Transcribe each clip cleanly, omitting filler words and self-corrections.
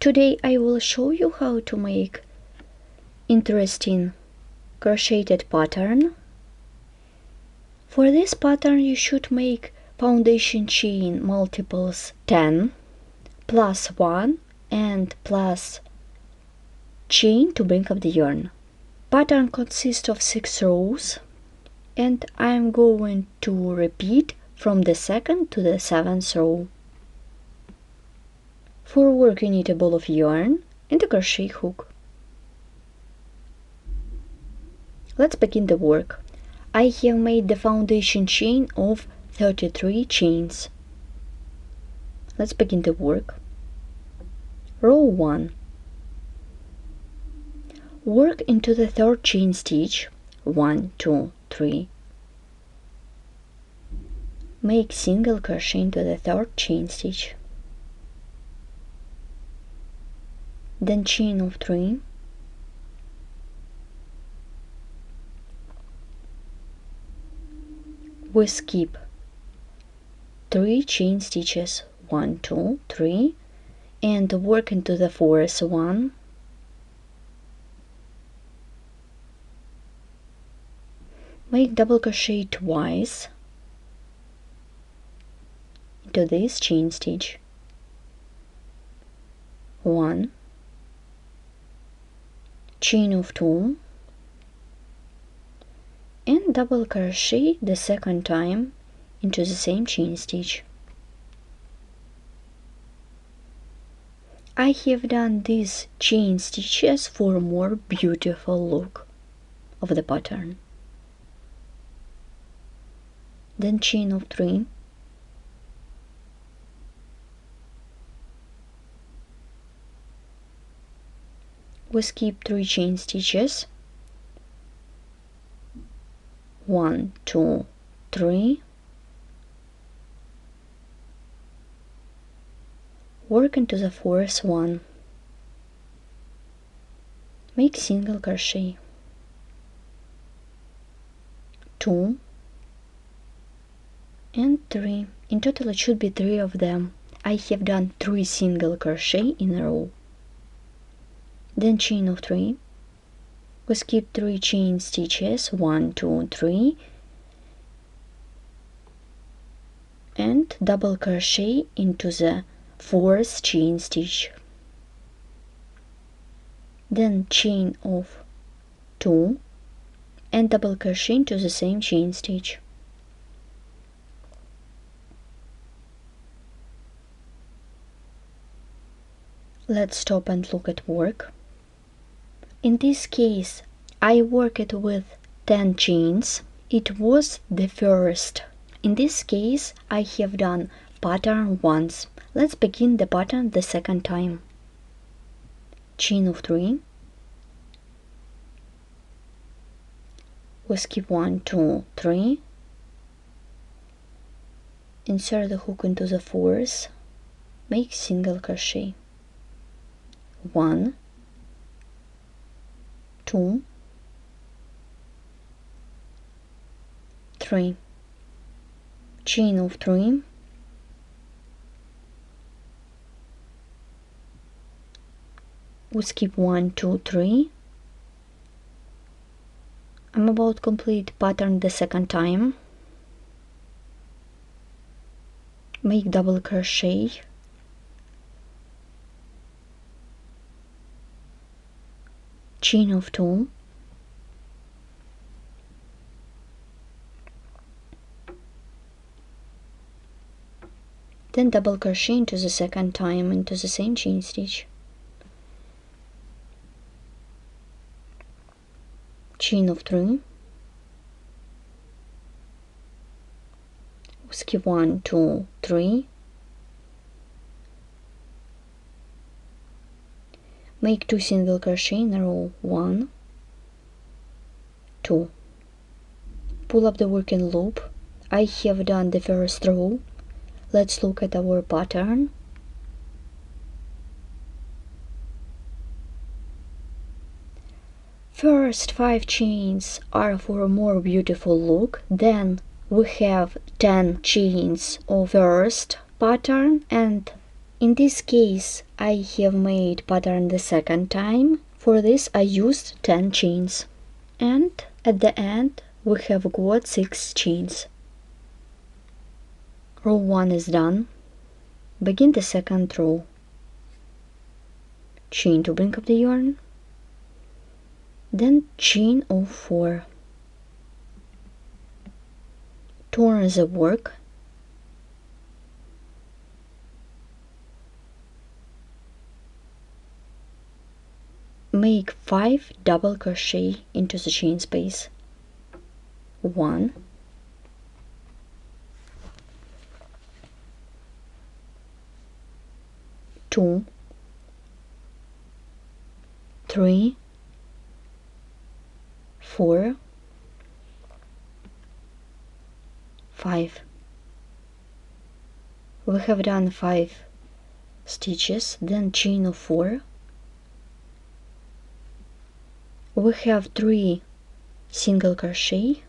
Today I will show you how to make interesting crocheted pattern. For this pattern you should make foundation chain multiples 10 plus 1 and plus chain to bring up the yarn. Pattern consists of 6 rows and I'm going to repeat from the 2nd to the 7th row. For work you need a ball of yarn and a crochet hook. Let's begin the work. I have made the foundation chain of 33 chains. Let's begin the work. Row 1. Work into the 3rd chain stitch. 1, 2, 3. Make single crochet into the 3rd chain stitch. Then chain of 3. We skip 3 chain stitches, 1, 2, 3, and work into the 4th one. Make double crochet twice into this chain stitch. 1, chain of 2, and double crochet the 2nd time into the same chain stitch. I have done these chain stitches for a more beautiful look of the pattern. Then chain of 3, we skip 3 chain stitches, 1, 2, 3, work into the 4th one, make single crochet, 2 and 3. In total it should be 3 of them. I have done 3 single crochet in a row. Then chain of 3, we skip 3 chain stitches, 1, 2, 3, and double crochet into the 4th chain stitch. Then chain of 2 and double crochet into the same chain stitch. Let's stop and look at work. In this case, I worked with 10 chains. It was the first. In this case, I have done pattern once. Let's begin the pattern the 2nd time. Chain of 3. We skip 1, 2, 3. Insert the hook into the 4th. Make single crochet. 1, 2, 3, chain of 3, we skip 1, 2, 3. I'm about to complete pattern the 2nd time. Make double crochet, chain of 2, then double crochet into the 2nd time into the same chain stitch, chain of 3, skip 1, 2, 3, make 2 single crochet in a row, 1, 2, pull up the working loop. I have done the 1st row. Let's look at our pattern. First 5 chains are for a more beautiful look, then we have 10 chains of first pattern, and In this case, I have made pattern the second time. For this I used 10 chains. And at the end we have got 6 chains. Row 1 is done. Begin the second row. Chain to bring up the yarn. Then chain of 4. Turn the work. Make 5 double crochet into the chain space. 1, 2, 3, 4, 5. We have done 5 stitches, then chain of 4. We have 3 single crochet.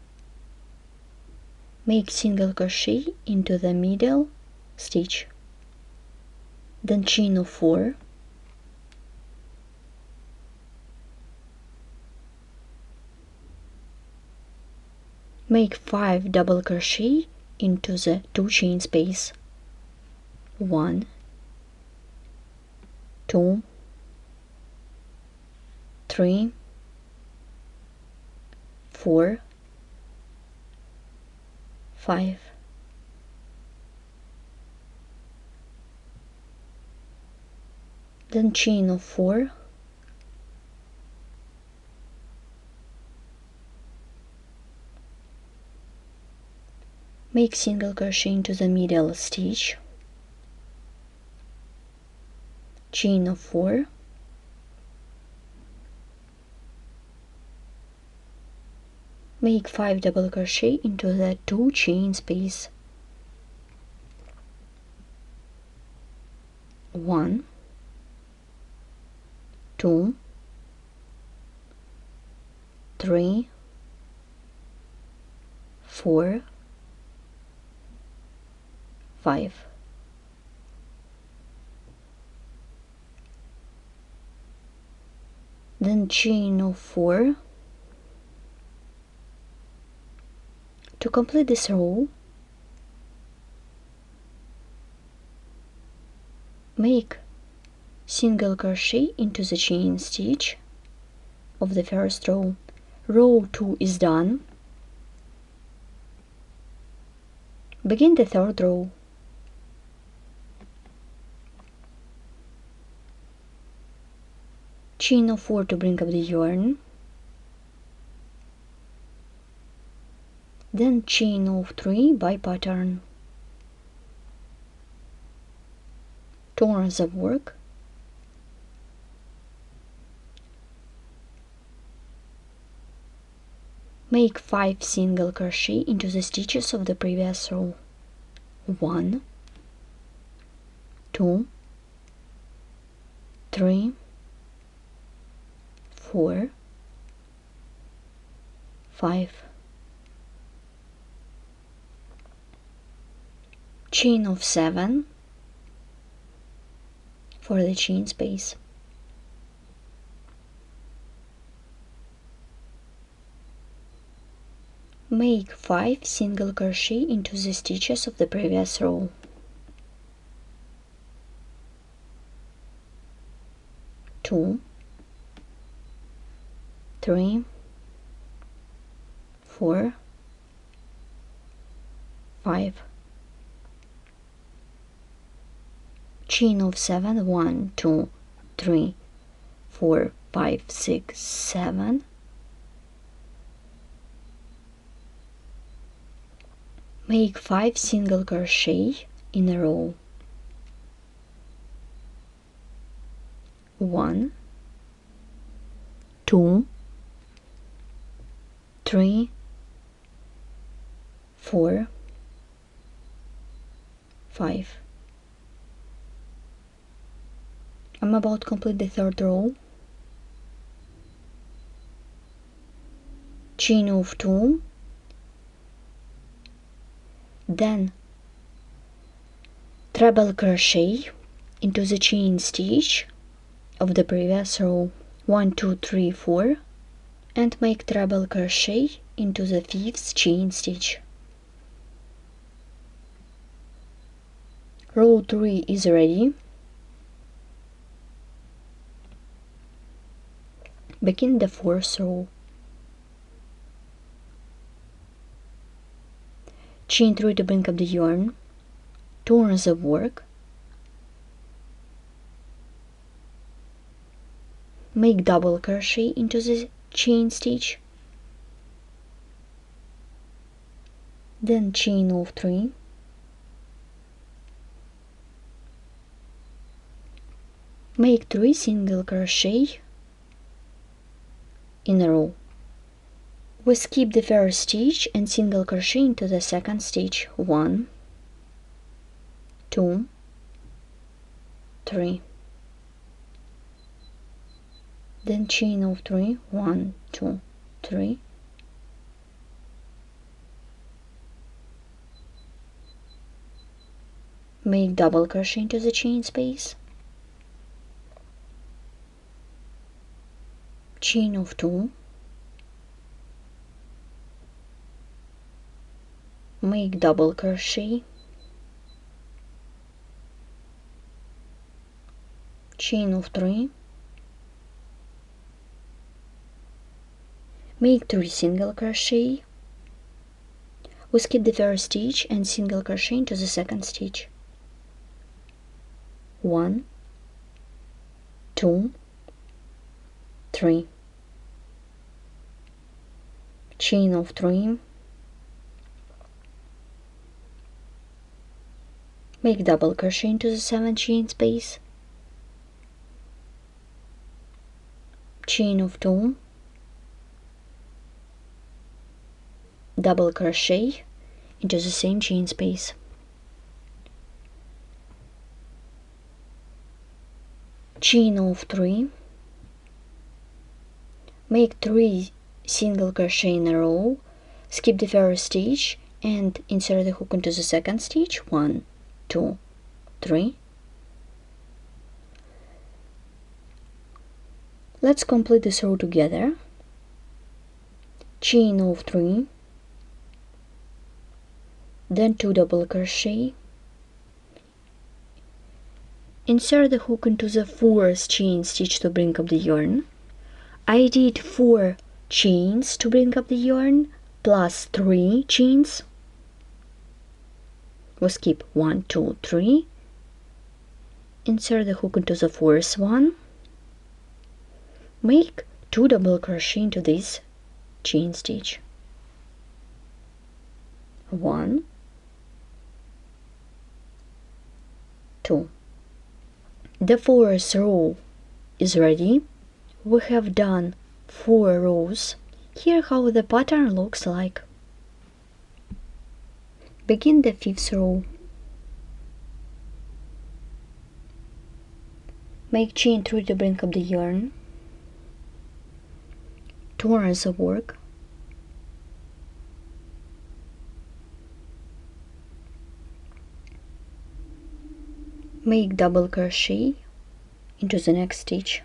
Make single crochet into the middle stitch, then chain of 4. Make 5 double crochet into the 2 chain space. 1, 2, 3, 4, 5. Then chain of 4. Make single crochet into the middle stitch, chain of 4. Make 5 double crochet into the 2 chain space. 1, 2, 3, 4, 5. Then chain of 4. To complete this row, make single crochet into the chain stitch of the first row. Row 2 is done. Begin the third row. Chain of 4 to bring up the yarn, then chain of 3 by pattern. Turn the work, make 5 single crochet into the stitches of the previous row. 1, 2, 3, 4, 5. Chain of 7 for the chain space. Make 5 single crochet into the stitches of the previous row. 2, 3, 4, 5. Chain of 7, 1, 2, 3, 4, 5, 6, 7. Make 5 single crochet in a row. 1, 2, 3, 4, 5. I'm about to complete the third row. Chain of 2, then treble crochet into the chain stitch of the previous row. 1, 2, 3, 4, and make treble crochet into the 5th chain stitch. Row 3 is ready. Begin the 4th row. Chain 3 to bring up the yarn, turn the work, make double crochet into the chain stitch, then chain of 3, make 3 single crochet in a row. We skip the first stitch and single crochet into the second stitch. 1, 2, 3. Then chain of 3, 1, 2, 3. Make double crochet into the chain space. Chain of 2. Make double crochet, chain of 3, make 3 single crochet. We skip the first stitch and single crochet into the second stitch. 1, 2, 3. Chain of 3. Make double crochet into the 7th chain space, chain of 2, double crochet into the same chain space, chain of 3, make 3 single crochet in a row, skip the first stitch and insert the hook into the second stitch. 1, 2, 3. Let's complete this row together. Chain of 3, then 2 double crochet, insert the hook into the 4th chain stitch to bring up the yarn. I did 4 chains to bring up the yarn plus 3 chains. We skip 1, 2, 3, insert the hook into the 4th one, make 2 double crochet into this chain stitch. 1, 2. The 4th row is ready. We have done 4 rows. Here how the pattern looks like. Begin the 5th row. Make chain 3 to bring up the yarn. Turn the work. Make double crochet into the next stitch.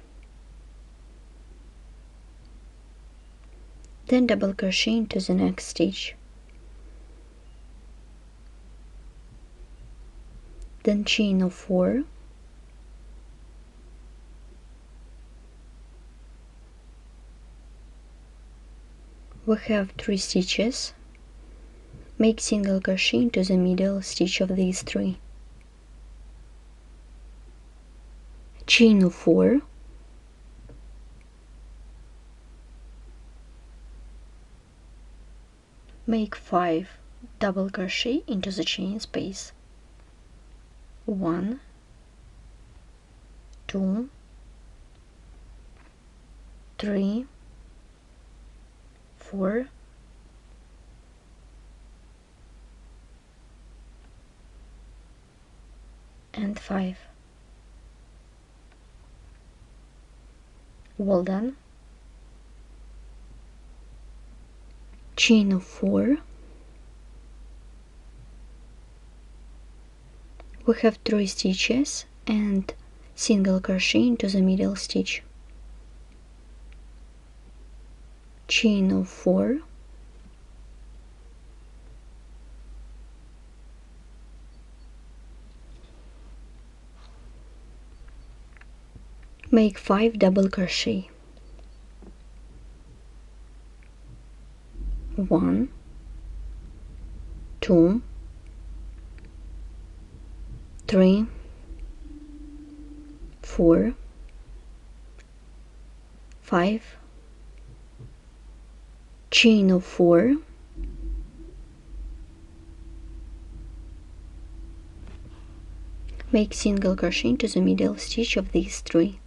Then double crochet into the next stitch. Then chain of 4, we have 3 stitches. Make single crochet into the middle stitch of these 3. Chain of 4, make 5 double crochet into the chain space. 1, 2, 3, 4, and 5. Well done. Chain of 4. We have 3 stitches and single crochet into the middle stitch, chain of 4, make 5 double crochet, 1, 2, 3, 4, 5, chain of 4, make single crochet into the middle stitch of these 3,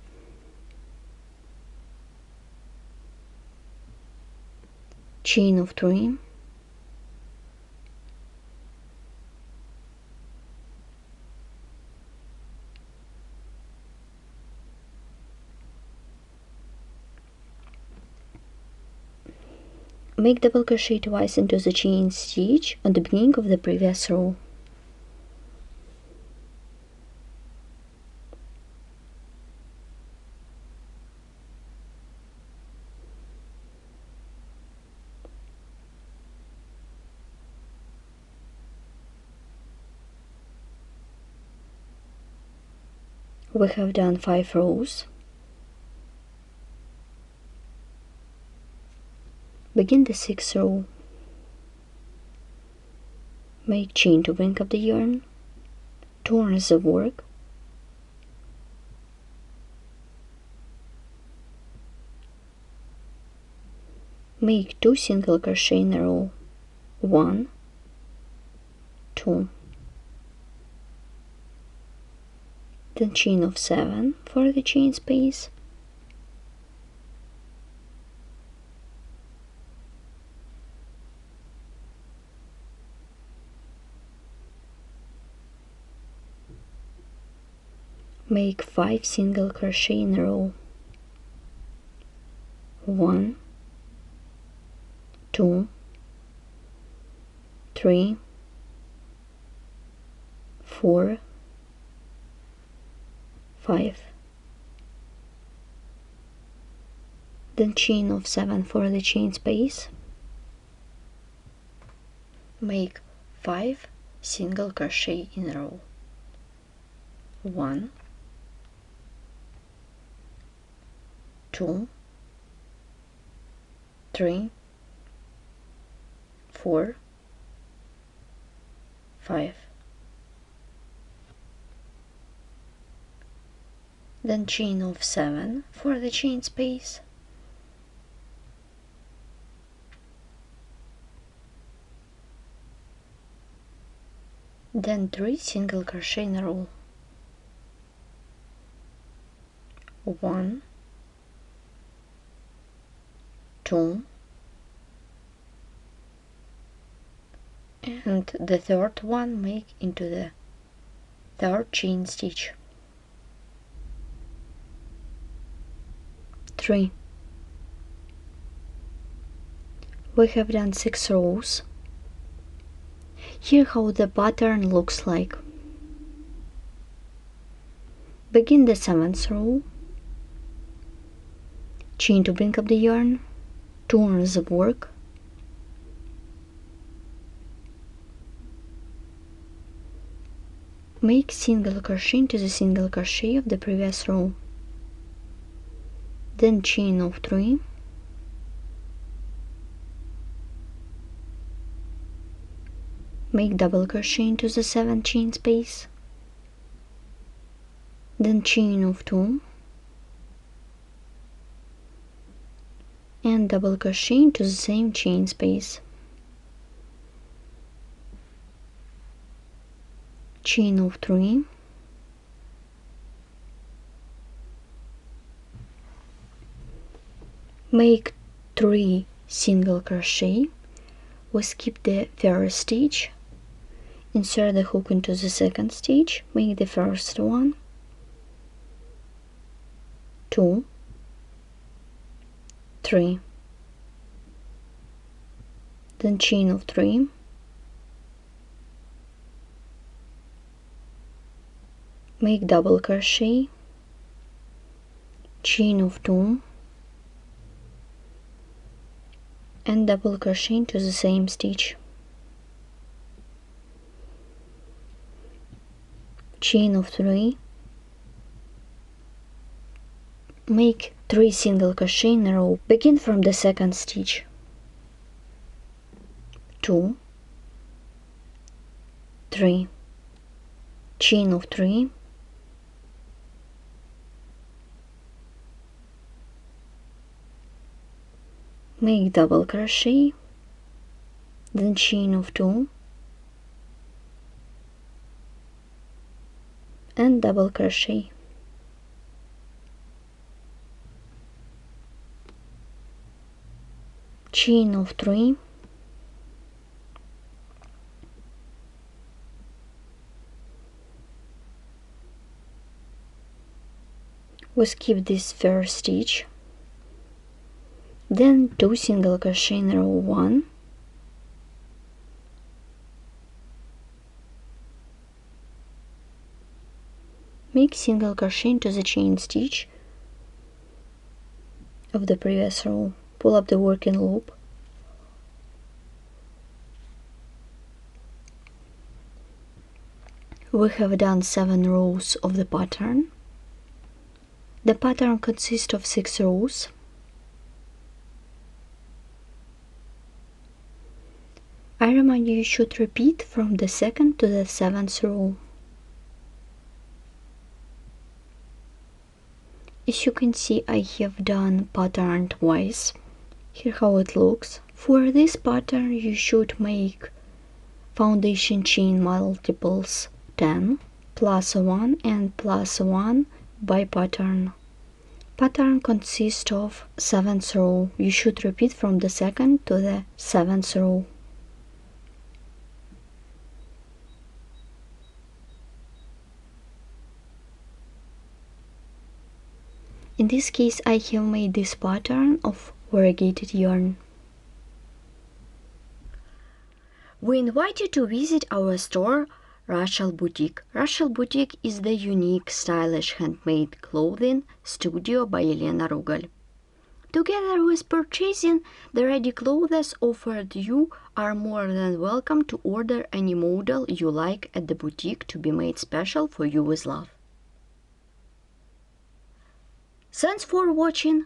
chain of 3, make double crochet twice into the chain stitch on the beginning of the previous row. We have done 5 rows. Begin the 6th row. Make chain to bring up the yarn, turn the work, make 2 single crochet in a row, 1, 2, then chain of 7 for the chain space, make 5 single crochet in a row, 1, 2, 3, 4, 5, then chain of 7 for the chain space, make 5 single crochet in a row, 1, 2, 3, 4, 5, then chain of 7 for the chain space, then 3 single crochet in a row, 1, 2, and the 3rd one make into the 3rd chain stitch, 3. We have done 6 rows. Here how the pattern looks like. Begin the 7th row, chain to bring up the yarn, turn the work, make single crochet into the single crochet of the previous row, then chain of 3, make double crochet into the 7th chain space, then chain of 2, and double crochet into the same chain space, chain of 3, make 3 single crochet, we skip the 1st stitch, insert the hook into the 2nd stitch, make the 1st one, 2, 3, then chain of 3, make double crochet, chain of 2, and double crochet into the same stitch, chain of 3, make 3 single crochet in a row. Begin from the second stitch, 2, 3, chain of 3, make double crochet, then chain of 2, and double crochet, chain of 3, we skip this first stitch, then 2 single crochet in row 1, make single crochet into the chain stitch of the previous row, pull up the working loop, we have done 7 rows of the pattern. The pattern consists of 6 rows. I remind you should repeat from the 2nd to the 7th row. As you can see, I have done pattern twice. Here how it looks. For this pattern you should make foundation chain multiples 10 plus 1 and plus 1 by pattern. Pattern consists of 7th row. You should repeat from the 2nd to the 7th row. In this case, I have made this pattern of variegated yarn. We invite you to visit our store, Rachel Boutique. Rachel Boutique is the unique, stylish handmade clothing studio by Elena Rugal. Together with purchasing the ready clothes offered, you are more than welcome to order any model you like at the boutique to be made special for you with love. Thanks for watching.